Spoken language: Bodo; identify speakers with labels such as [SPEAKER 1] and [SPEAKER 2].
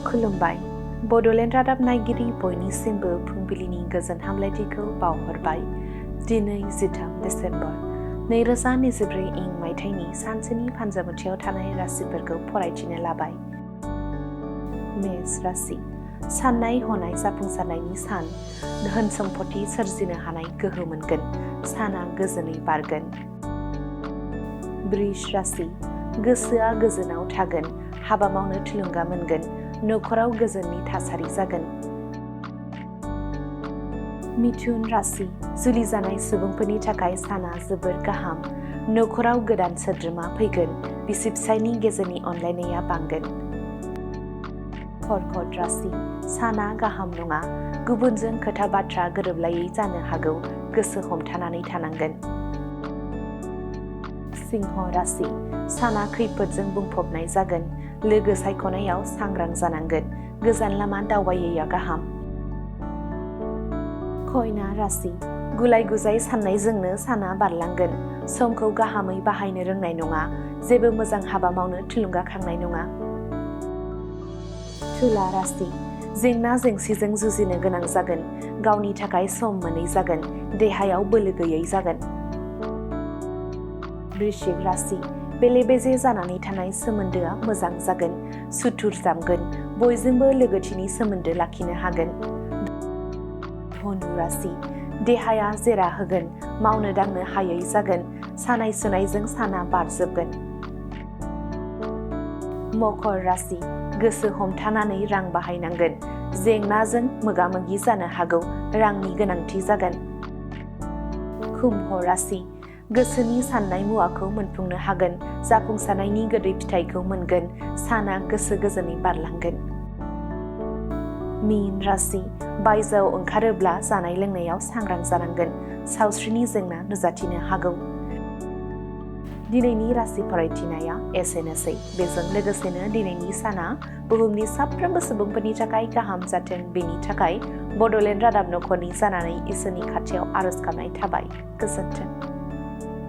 [SPEAKER 1] खुलुमबाय बड'लेण्ड रादाब नायगिरि बयनिसिमबो फुंबिलिनि गोजोन हामलायथिखौ बावहरबाय। दिनै 13 दिसेम्बर 2024 इं मायथाइनि सानसेनि फानजामुथियाव थानाय राशिफोरखौ फरायथिनो लाबाय। मेष राशि साननाय हनाय जाफुंसारनायनि सान, धोन सम्पति सोरजिनो हानाय गोहो मोनगोन, साना गोजोनै बारगोन। वृष राशि गोसोआ गोजोनाव थागोन, हाबा मावनो थुलुंगा मोनगोन, नखराव गोजोननि थासारि जागोन। मिथुन राशि जुलि जानाय सुबुंफोरनि थाखाय साना जोबोर गाहाम, नखराव गोदान सोद्रोमा फैगोन, बिसि फिसायनि गेजेरनि अनलायनाया बांगोन। कर्कट राशि साना गाहाम नङा, गुबुनजों खोथा बाथ्रा गोरोबलायै जानो हागौ, गोसो हमथानानै थानांगोन। सिंह राशि साना खैफोदजों बुंफबनाय जागोन, लोगो सायख'नायाव सांग्रां जानांगोन, गोजान लामा दावबायैया गाहाम। कन्या राशि गुलाय गुजाय साननायजोंनो साना बारलांगोन, समखौ गाहामै बाहायनो रोंनाय नङा, जेबो मोजां हाबा मावनो थुलुंगाखांनाय नङा। तुला राशि जेंना जेंसिजों जुजिनो गोनां जागोन, गावनि थाखाय सम मोनै जागोन, देहायाव बोलो गैयै जागोन। वृश्चिक राशि बेले बेजे जानानै थानाय सोमोन्दोआ मोजां जागोन, सुथुर जामगोन, बयजोंबो लोगोथिनि सोमोन्दो लाखिनो हागोन। धनु राशि देहाया जेरा होगोन, मावनो दांनो हायै जागोन, सानाय सुनायजों साना बारजोबगोन। मकर राशि गोसो हमथानानै रां बाहायनांगोन, जेंनाजों मोगा मोगि जानो हागौ, रांनि गोनांथि जागोन। कुम्भ राशि गोसोनि साननाय मुवाखौ मोनफुंनो हागोन, जाफुंसारनायनि गोदै फिथाइखौ मोनगोन, साना गोसो गोजोनै बारलांगोन। मीन राशि बायजोआव ओंखारोब्ला जानाय लोंनायाव सांग्रां जानांगोन, सावस्रिनि जेंना नुजाथिनो हागौ। दिनैनि राशि फरायथिनाया एसेनोसै। बेजों लोगोसेनो दिनैनि साना बुहुमनि साफ्रोमबो सुबुंफोरनि थाखाय गाहाम जाथों, बेनि थाखाय बड'लेण्ड रादाब नखरनि जानानै इसोरनि खाथियाव आरज गाबनाय थाबाय। गोजोन्थों।